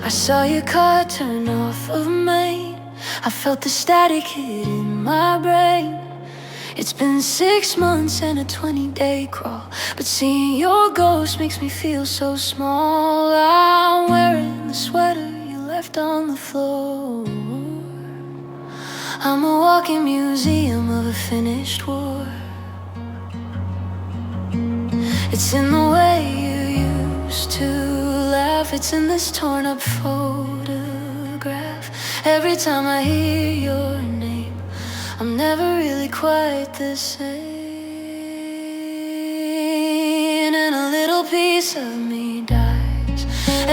I saw your car turn off of Main. I felt the static hit in my brain. It's been 6 months and a 20-day crawl, but seeing your ghost makes me feel so small. I'm wearing the sweater you left on the floor. I'm a walking museum of a finished war. It's in the way you used to laugh. It's in this torn up photograph. Every time I hear your name, I'm never really quite the same. And a little piece of me dies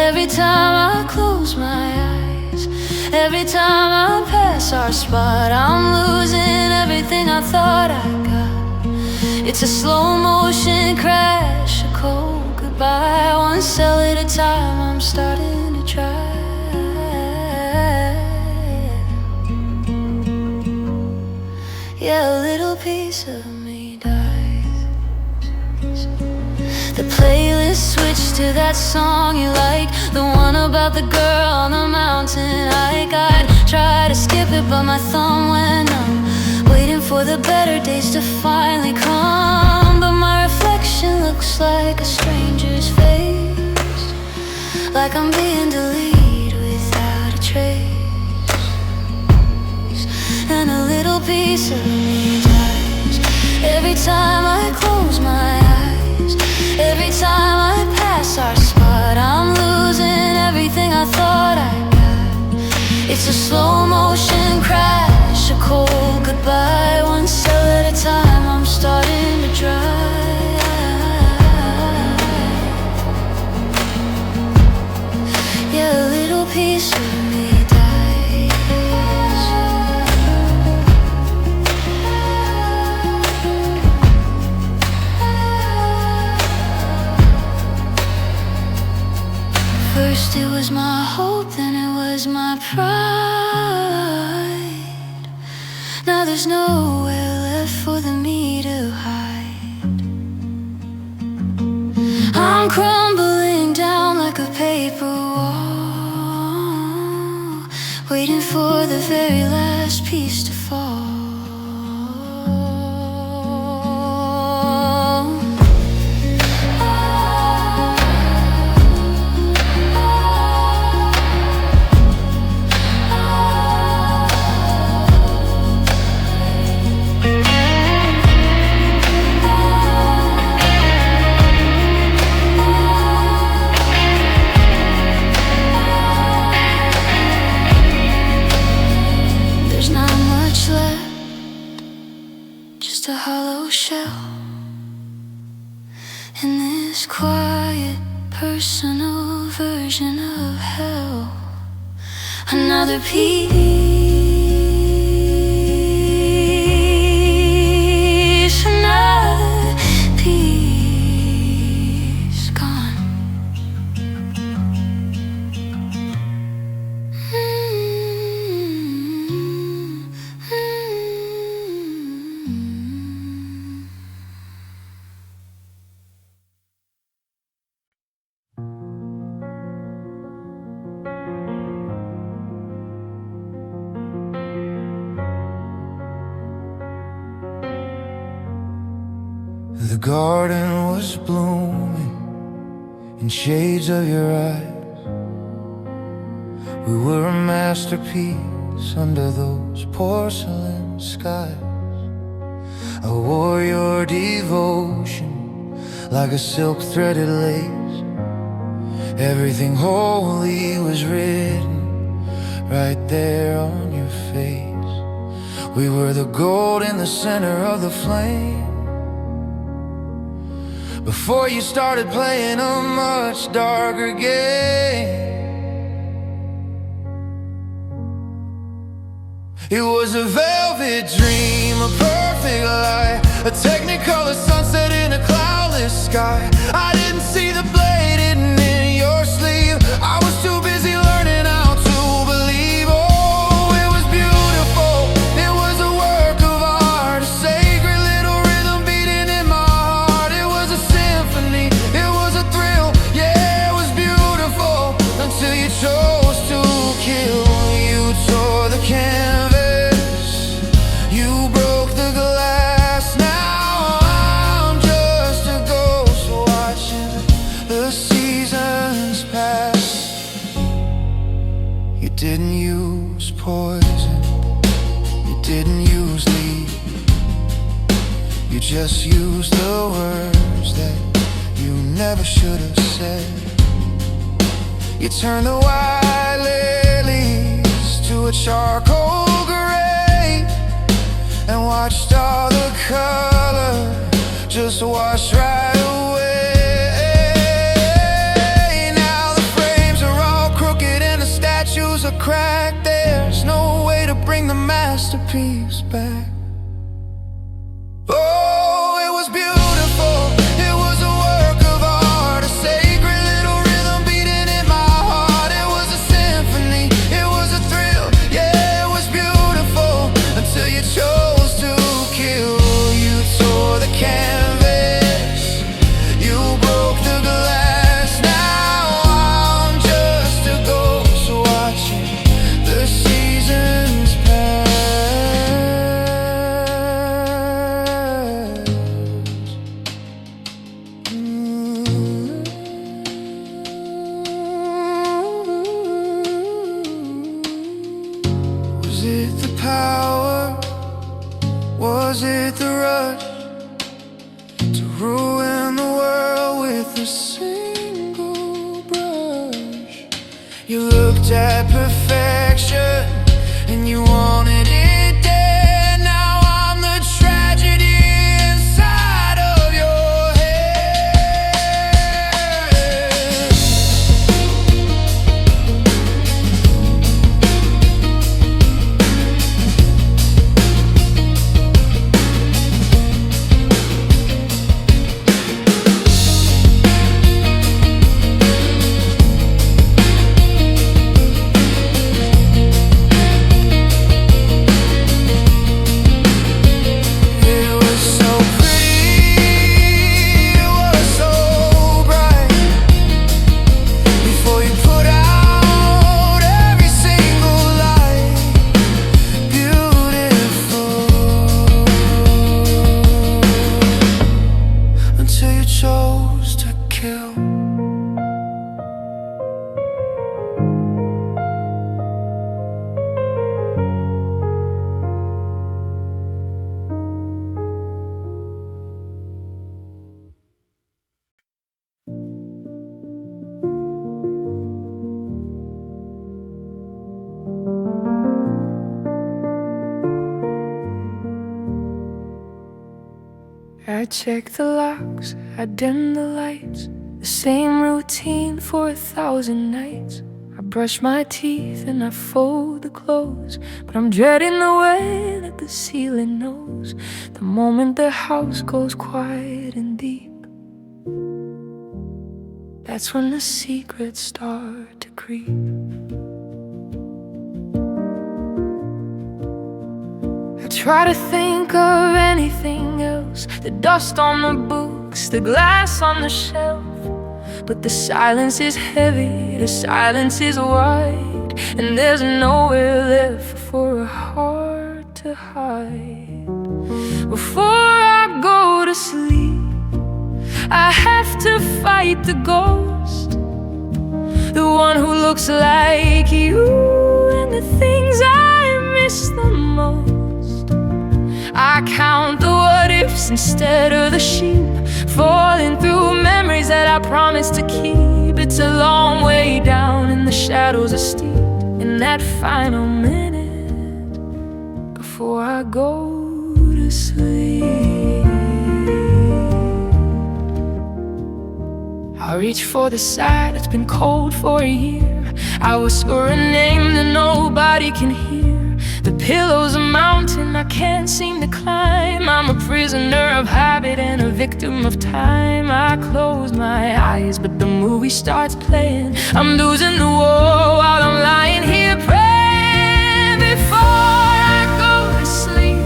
every time I close my eyes. Every time I pass our spot, I'm losing everything I thought I got. It's a slow motion crash, a cold goodbye. One cell at a time, I'm starting to try. Yeah, a little piece of me dies. The playlist switched to that song you like, the one about the girl on the mountain hike. I'd try to skip it, but my thumb went numb, waiting for the better days to finally come. But my reflection looks like a stranger's face, like I'm being deleted without a trace. And a little piece of me dies every time I close my eyes. Every time I pass our spot, I'm losing everything I thought I got. It's a slow motion crash, a cold goodbye. One cell at a time, I'm starting to dry. Yeah, a little piece of me dies. First it was my hope, then it was my pride. Now there's nowhere left for the me to hide. I'm crumbling down like a paper wall, waiting for the very last piece to fall. Just a hollow shell in this quiet, personal version of hell. Another piece, another piece gone. The garden was blooming in shades of your eyes. We were a masterpiece under those porcelain skies. I wore your devotion like a silk-threaded lace. Everything holy was written right there on your face. We were the gold in the center of the flame, before you started playing a much darker game. It was a velvet dream, a perfect lie, a technicolor sunset in a cloudless sky. I didn't see the blade hidden in your sleeve. I was too busy learning how to believe. Oh, it was beautiful, it was a work of art, a sacred little rhythm beating in my heart. It was a symphony, it was a thrill, yeah, it was beautiful, until you chose didn't use poison, you didn't use lead. You just used the words that you never should have said. You turned the white lilies to a charcoal gray and watched all the color just wash right away. Now the frames are all crooked and the statues are cracked. There's no way to bring the masterpiece back. Oh, it was beautiful, it was a work of art, a sacred little rhythm beating in my heart. It was a symphony, it was a thrill, yeah, it was beautiful, until you chose to kill. You tore the canvas, you broke the glass. Now I'm just a ghost watching the seasons pass. Was it the power? Was it the rush to ruin the world with a single brush? You looked at perfection and you wanted it dead. Now I'm the tragedy inside of your head. It was so pretty, it was so bright. Before you put out every single light, beautiful, until you chose to kill. I check the locks, I dim the lights, the same routine for 1,000 nights. I brush my teeth and I fold the clothes, but I'm dreading the way that the ceiling knows. The moment the house goes quiet and deep, that's when the secrets start to creep. I try to think of anything else, the dust on the books, the glass on the shelf, but the silence is heavy, the silence is wide, and there's nowhere left for a heart to hide. Before I go to sleep, I have to fight the ghost, the one who looks like you, and the things I miss the most. I count the what-ifs instead of the sheep, falling through memories that I promised to keep. It's a long way down and the shadows are steep. In that final minute before I go to sleep, I reach for the side that's been cold for a year. I whisper a name that nobody can hear. The pillow's a mountain I can't seem to climb. I'm a prisoner of habit and a victim of time. I close my eyes, but the movie starts playing. I'm losing the war while I'm lying here praying. Before I go to sleep,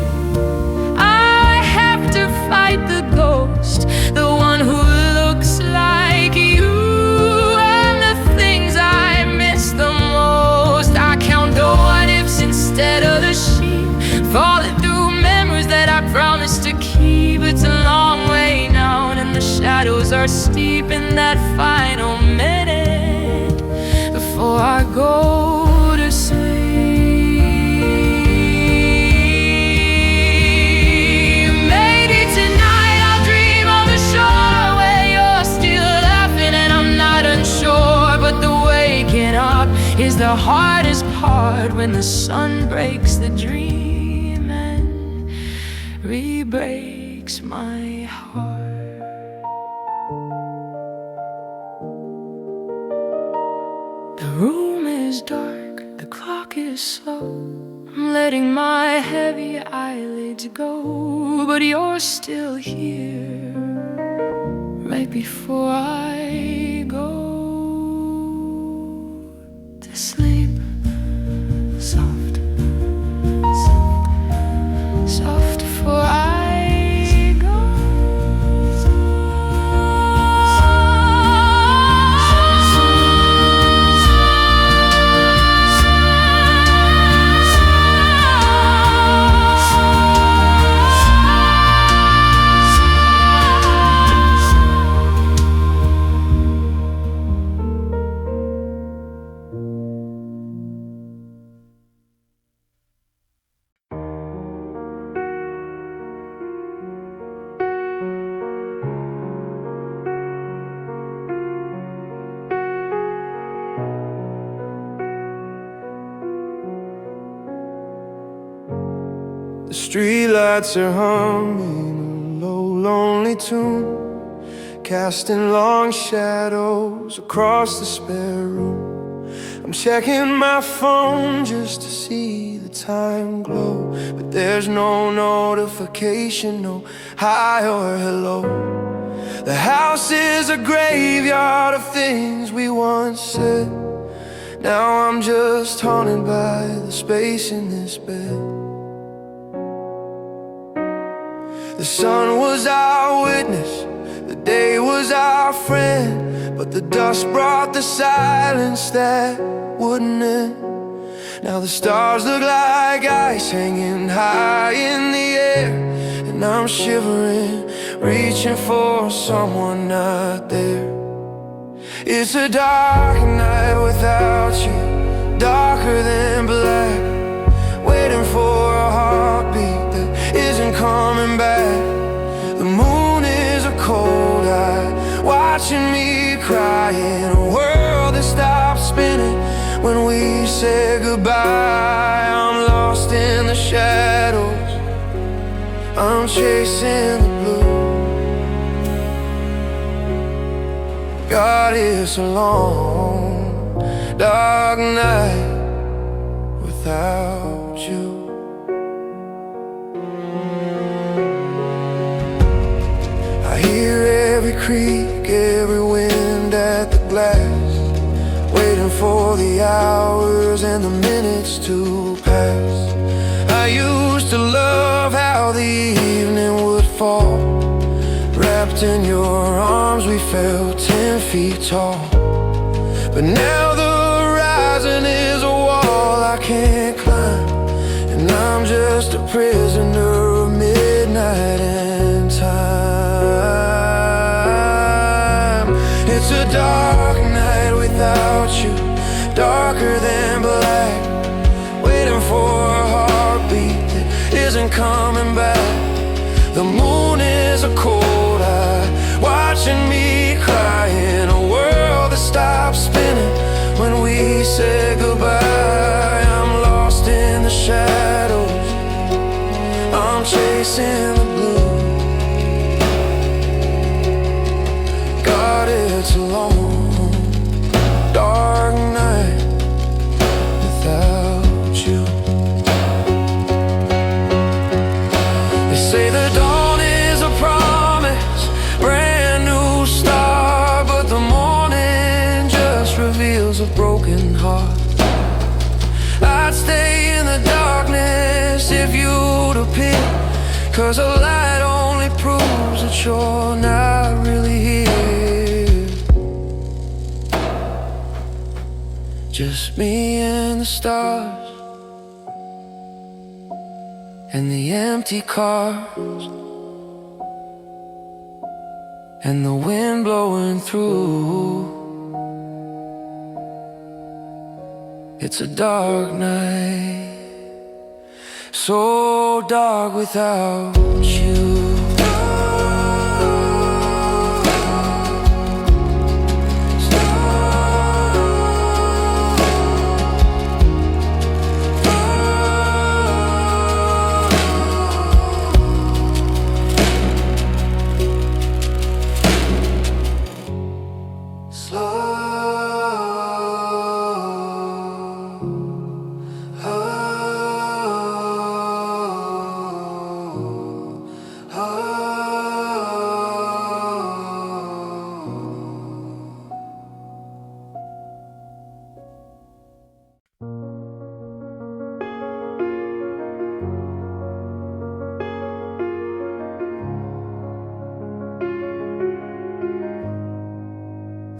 I have to fight the ghost, the one who looks like you, and the things I miss the most. I count the what-ifs instead of the sheep, falling through memories that I promised to keep. It's a long way down and the shadows are steep. In that final minute before I go to sleep, is the hardest part, when the sun breaks the dream and re-breaks my heart. The room is dark, the clock is slow. I'm letting my heavy eyelids go, but you're still here, right before I go to sleep. Soft, soft, soft before I go. The streetlights are humming a low, lonely tune, casting long shadows across the spare room. I'm checking my phone just to see the time glow, but there's no notification, no hi or hello. The house is a graveyard of things we once said. Now I'm just haunted by the space in this bed. The sun was our witness, the day was our friend, but the dust brought the silence that wouldn't end. Now the stars look like ice hanging high in the air, and I'm shivering, reaching for someone not there. It's a dark night without you, darker than black, waiting for a heartbeat that isn't coming back. The moon is a cold eye, watching me crying, a world that stops spinning when we say goodbye. I'm lost in the shadows, I'm chasing the blue. God, it's a long, dark night without you. I hear every creak, every wind at the glass, waiting for the hours and the minutes to pass. I used to love how the evening would fall, wrapped in your arms we felt 10 feet tall. But now the horizon is a wall I can't climb, and I'm just a prisoner of midnight and time. It's a dark night without you, darker than black, waiting for a heartbeat that isn't coming back. The moon is a cold eye, watching me crying, a world that stops spinning when we say goodbye. I'm lost in the shadows, I'm chasing the blue. God, it's a long, dark night without you. They say the dawn is a promise, brand new start, but the morning just reveals a broken heart. I'd stay in the darkness if you'd appear, 'cause a light only proves that you're not really here. Just me and the stars, and the empty cars, and the wind blowing through. It's a dark night, so dark without you.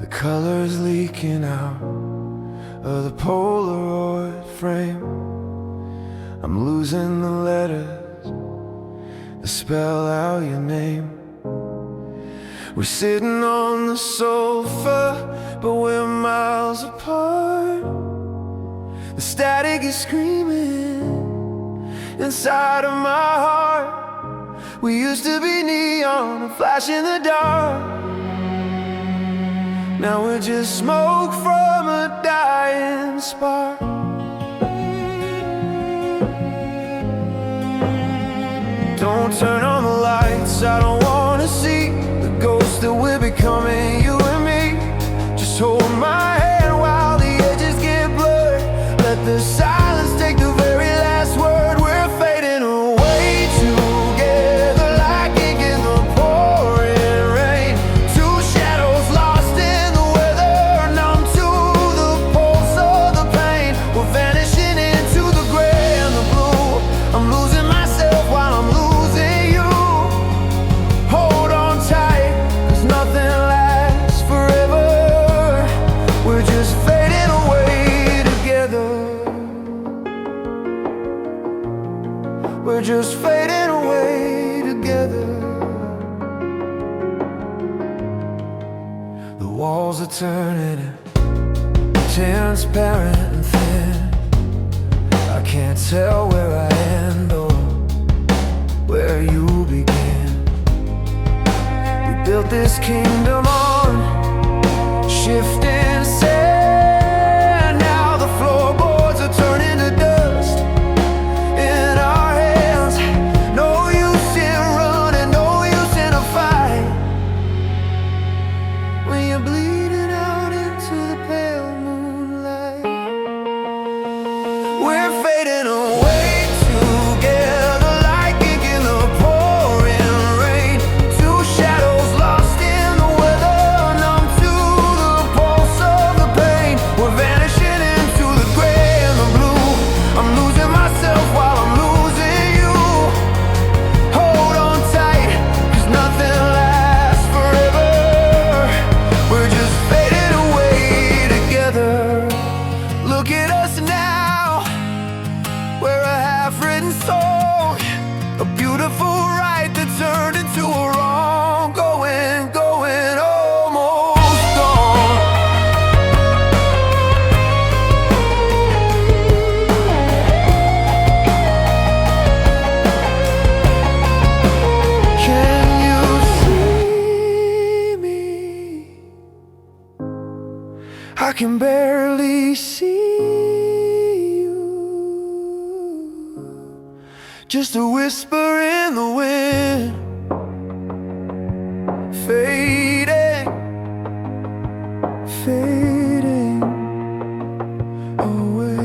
the colors leaking out of the Polaroid frame. I'm losing the letters that spell out your name. We're sitting on the sofa, but we're miles apart. The static is screaming inside of my heart. We used to be neon, a flash in the dark. Now we're just smoke from a dying spark. Don't turn on the lights, I don't wanna see the ghost that we're becoming, you and me. Just hold my hand while the edges get blurred. Let the silence take the very last word. We're fading away together like ink in the pouring rain. Two shadows lost in the weather, numb to the pulse of the pain. We're vanishing into the gray and the blue. I'm losing myself while I'm losing you. Hold on tight, 'cause nothing lasts forever. We're just fading away together. We're just fading away together. The walls are turning transparent and thin. I can't tell where I end or where you begin. We built this kingdom on shifting sand. Now the floorboards are turning to dust in our hands. No use in running, no use in a fight when you're bleeding out into the pale moonlight. We're fading away together like ink in the pouring rain. Two shadows lost in the weather, numb to the pulse of the pain. We're vanishing into the gray and the blue. I'm losing myself while I'm losing you. Hold on tight, 'cause nothing lasts forever. We're just fading away together. Look at us now, we're a half-written song, a beautiful right that turned into a wrong. Going, almost gone. Can you see me? I can barely see you. Just a whisper in the wind, fading, fading away.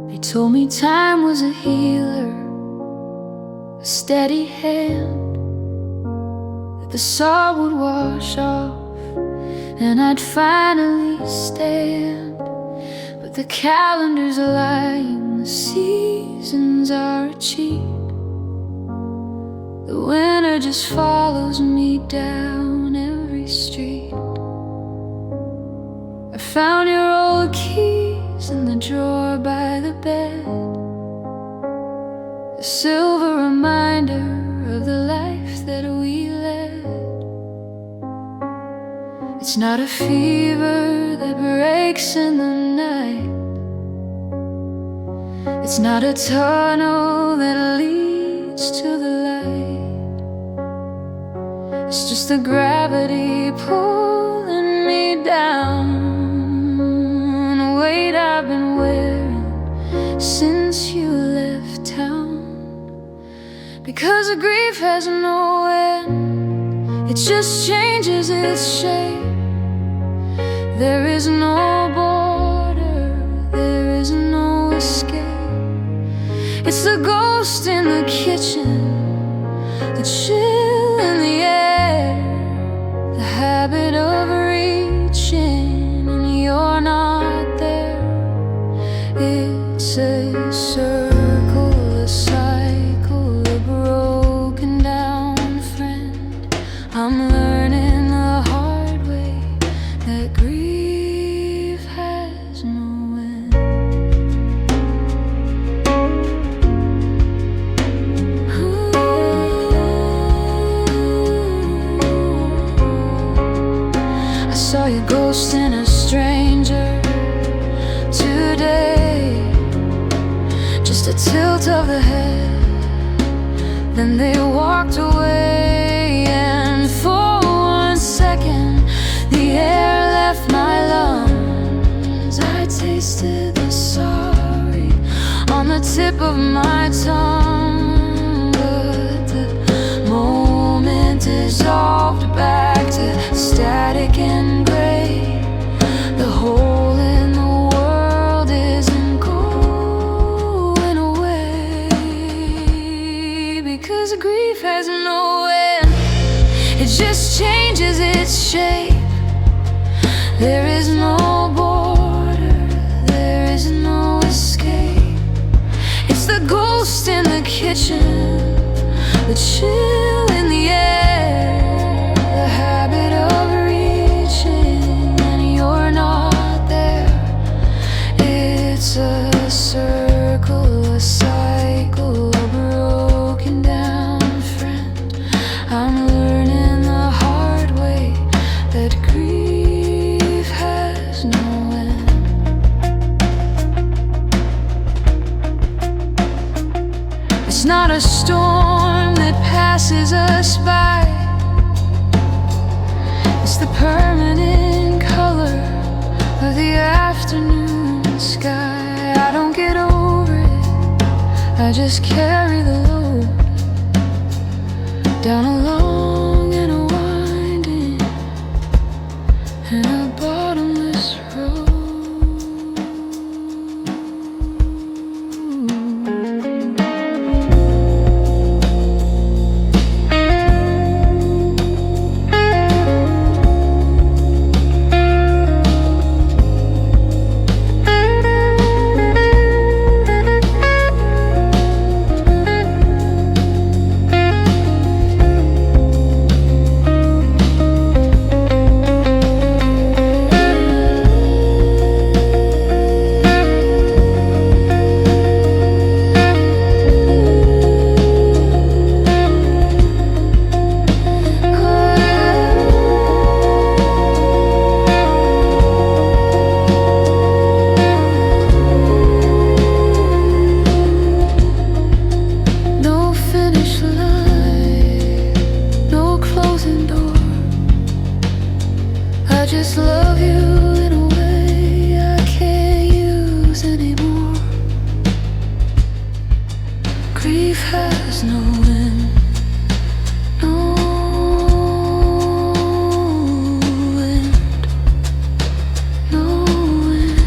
They told me time was a healer, a steady hand, that the salt would wash off and I'd finally stand. But the calendar's lying, the seasons are a cheat. The winter just follows me down every street. I found your old keys in the drawer by the bed. silver reminder of the life that we led. It's not a fever that breaks in the night. It's not a tunnel that leads to the light. It's just the gravity pulling me down, a weight I've been wearing since you left town. Because the grief has no end, it just changes its shape. There is no border, there is no escape. It's the ghost in the kitchen, the chill in the air, the habit of reaching and you're not there. It's a circle, a cycle, a broken down friend. I'm learning the hard way that grief has no end. I saw your ghost in a stranger today, just a tilt of the head, then they walked away. And for 1 second the air left my lungs. I tasted the sorry on the tip of my tongue, but the moment dissolved back to static and gray. The hole in the world isn't going away, because grief has no end. It just changes its shape. There is no border, there is no escape. It's the ghost in the kitchen, the chill in the air, the habit of reaching and you're not there. It's a circle, a cycle, a broken down friend. I'm learning the hard way that grief has no end. It's not a storm that passes us by. It's the permanent color of the afternoon sky. I don't get over it, I just carry the load down a long and a winding and a bottomless road. Just love you in a way I can't use anymore. Grief has no end, no end, no end.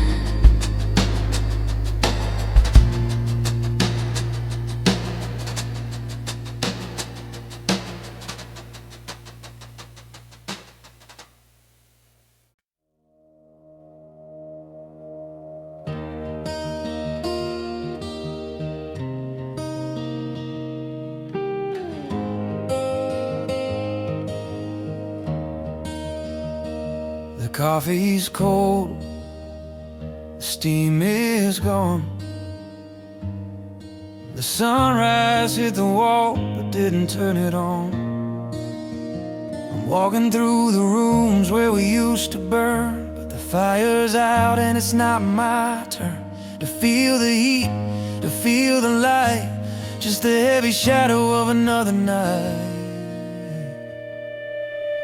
The coffee's cold, the steam is gone, The sunrise hit the wall but didn't turn it on. I'm walking through the rooms where we used to burn, but the fire's out and it's not my turn to feel the heat, to feel the light, just the heavy shadow of another night.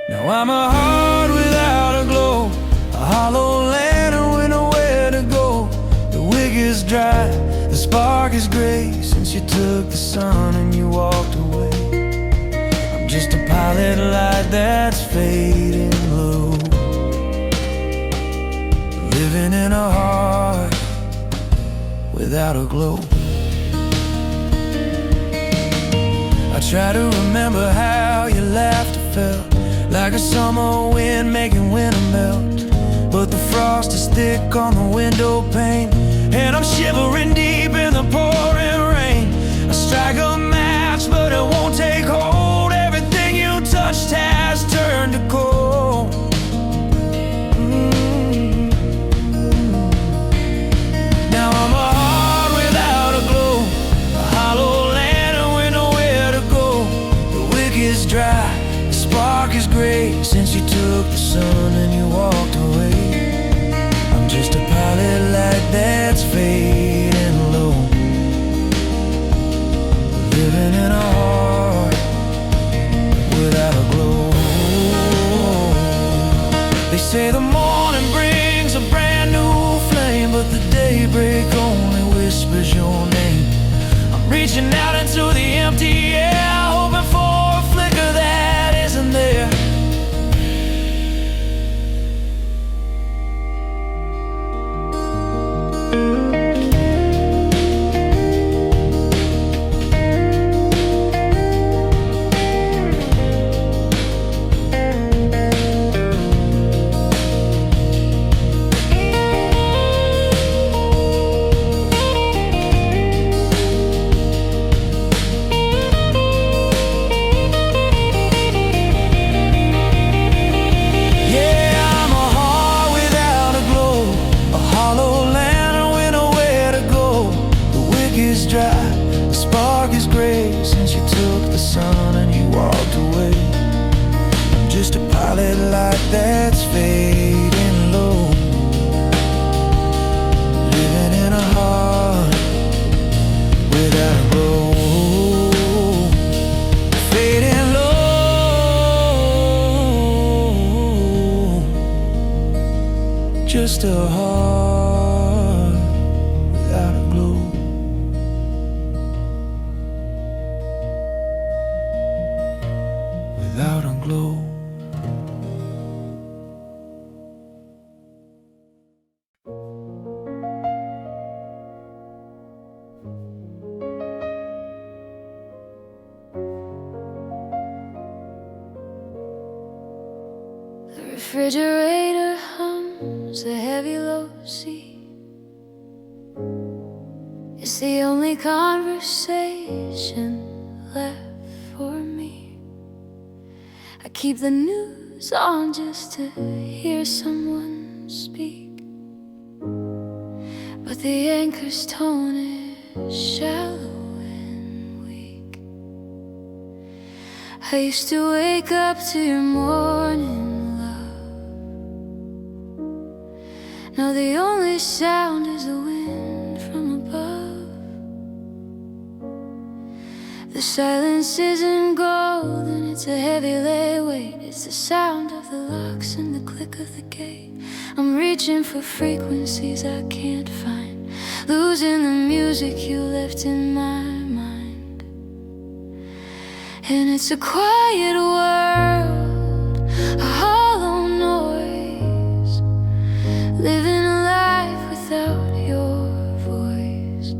Now I'm a heart without a glow, a hollow lantern with nowhere to go. The wick is dry, the spark is gray, since you took the sun and you walked away. I'm just a pilot light that's fading low, living in a heart without a glow. I try to remember how you laughed or felt, like a summer wind making winter melt. But the frost is thick on the window pane, and I'm shivering deep in the pouring rain. I strike a match but it won't take hold. Everything you touched has turned to cold. Now I'm a heart without a glow, a hollow lantern with nowhere to go. The wick is dry, the spark is gray, since you took the sun and you walked away. I'm just a pilot light that's fading low, living in a heart without a glow. They say the morning brings a brand new flame, but the daybreak only whispers your name. I'm reaching out into the empty air, hoping for a flicker that isn't there. The spark is gray, since you took the sun and you walked away. I'm just a pilot light that's fading low, living in a heart without a glow. Fading low, just a heart without a glow. Without a glow. The refrigerator hums a heavy low C. It's the only conversation left for me. I keep the news on just to hear someone speak, but the anchor's tone is shallow and weak. I used to wake up to your morning love. Now the only sound is the wind from above. The silence isn't golden, it's a heavy lay weight. It's the sound of the locks and the click of the gate. I'm reaching for frequencies I can't find, losing the music you left in my mind. And it's a quiet world, a hollow noise, living a life without your voice.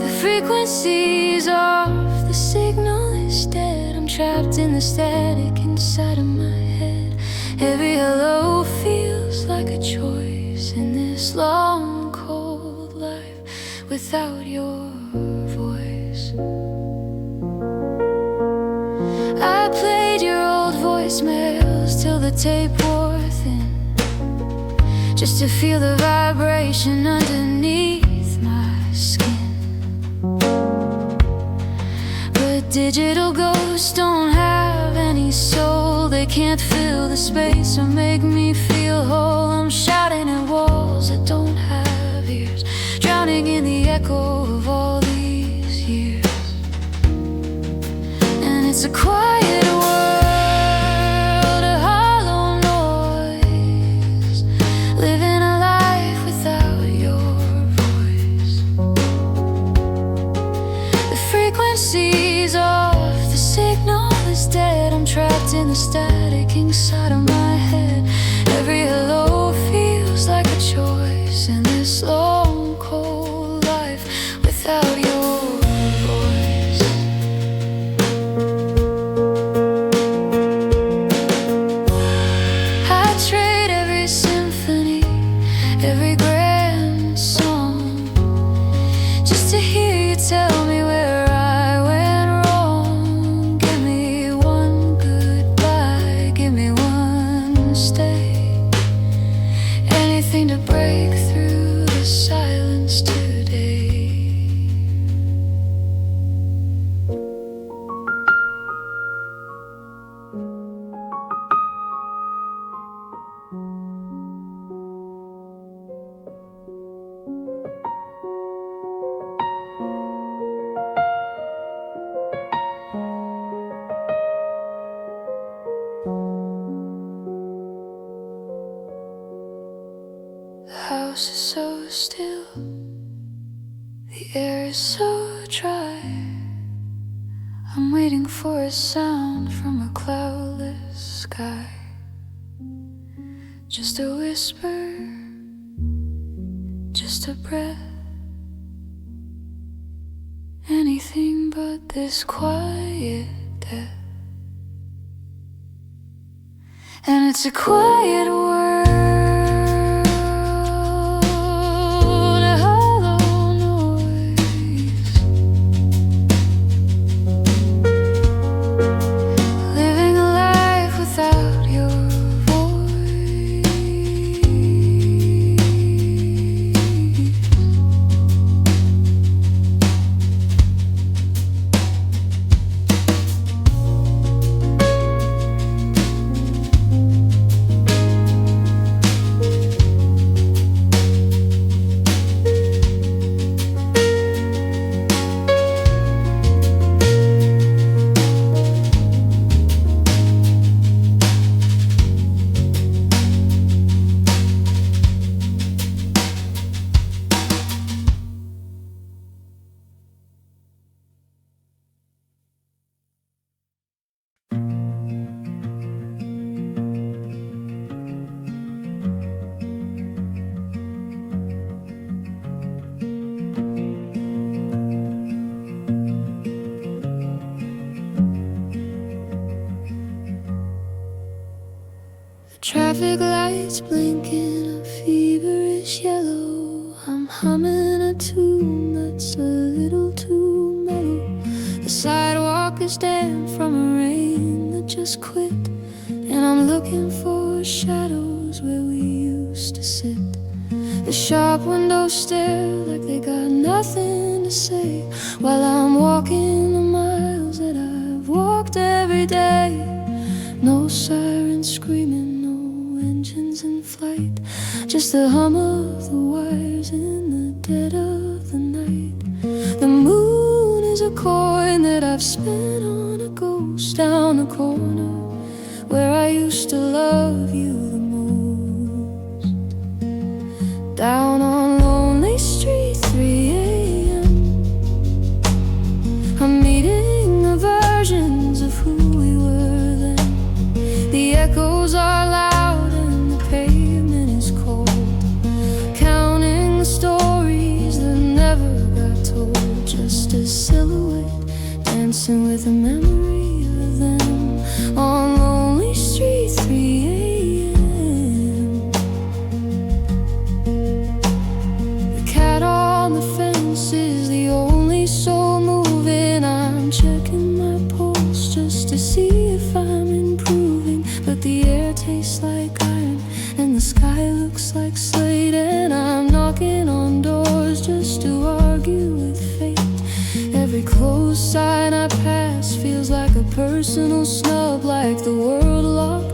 The frequency's off, the signal is dead. I'm trapped in the static inside of my head. Every hello feels like a choice in this long, cold life without your voice. I played your old voicemails till the tape wore thin, just to feel the vibration underneath my skin. can't fill the space or make me feel whole. I'm shouting at walls that don't have ears, drowning in the echo of all these years. And it's a quiet world, a hollow noise, living a life without your voice. The frequencies of the signal is dead. I'm trapped in the static inside of my head. Every hello feels like a choice in this long, cold life without your voice. I trade every symphony, every grand song, just to hear you tell me where I went wrong. Give me one goodbye, give me one stay, anything to break through the silence today. The house is so still, the air is so dry. I'm waiting for a sound from a cloudless sky, just a whisper, just a breath, anything but this quiet death. And it's a quiet world, a hollow noise, living a life without your voice. Traffic lights blinking a feverish yellow. I'm humming a tune that's a little too mellow. The sidewalk is damp from a rain that just quit, and I'm looking for shadows where we used to sit. The shop windows stare like they got nothing to say, while I'm walking the miles that I've walked every day. No sirens screaming, engines in flight, just the hum of the wires in the dead of the night. The moon is a coin that I've spent on a ghost down the corner where I used to love you the most. Down on Lonely Street, 3 a.m. I'm meeting the versions of who we were then. The echoes are loud, just a silhouette dancing with a memory of them on Lonely Street, 3 a.m. The cat on the fence is the only soul moving. I'm checking my pulse just to see if I'm improving, but the air tastes like iron and the sky looks like slate, and I'm knocking on doors just to argue with fate. Every closed sign I pass feels like a personal snub, like the world locked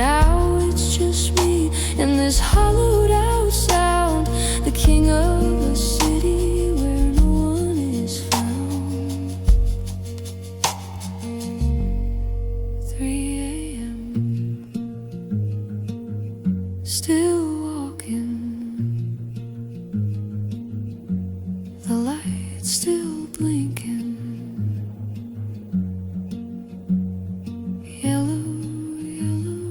now it's just me and this hollowed out sound, the king of a city where no one is found. 3 a.m. Still walking, the light's still blinking. Yellow, yellow,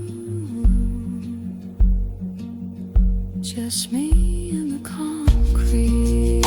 just me and the concrete.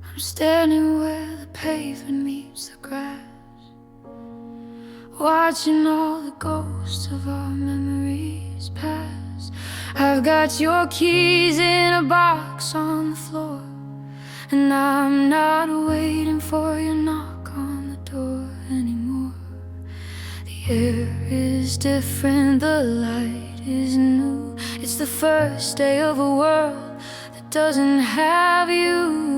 I'm standing where the pavement meets the grass, watching all the ghosts of our memories pass. I've got your keys in a box on the floor, and I'm not waiting for your knock on the door anymore. The air is different, the light is new. It's the first day of a world that doesn't have you.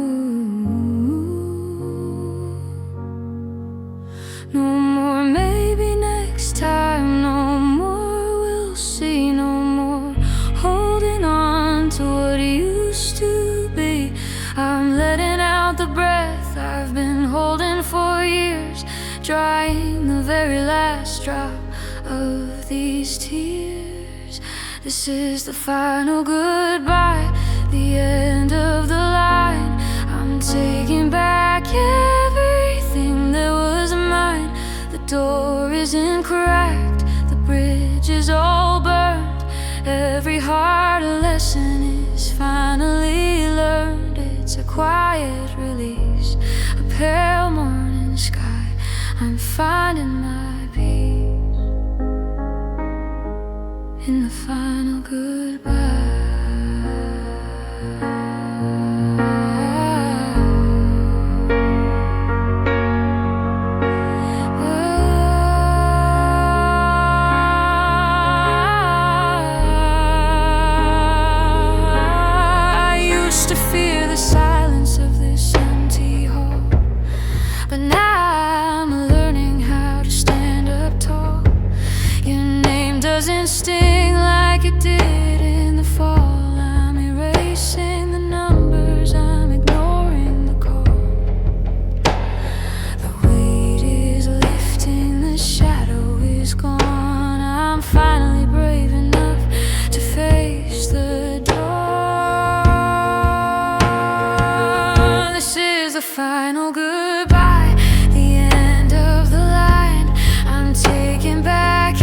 No more maybe next time, no more we'll see, no more holding on to what used to be. I'm letting out the breath I've been holding for years, drying the very last drop of these tears. This is the final goodbye, the end of the line. I'm taking back everything that was mine. The door isn't cracked, the bridge is all burned. Every hard lesson is finally learned. It's a quiet release, a pale morning sky. I'm finding my peace in the final goodbye. Doesn't sting like it did in the fall. I'm erasing the numbers, I'm ignoring the call. The weight is lifting, the shadow is gone. I'm finally brave enough to face the dawn. This is the final goodbye, the end of the line. I'm taking back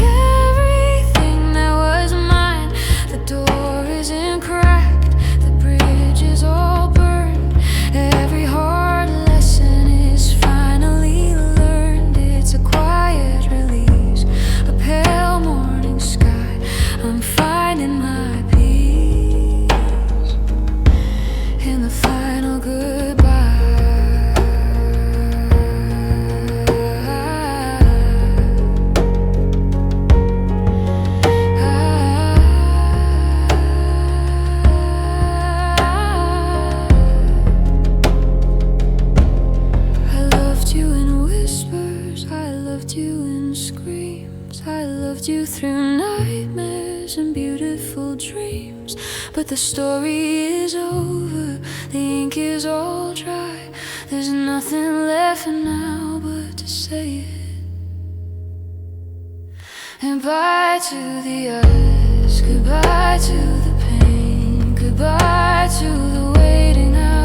you through nightmares and beautiful dreams. But the story is over, the ink is all dry. There's nothing left now but to say it. And bye to the others, goodbye to the pain, goodbye to the waiting hours.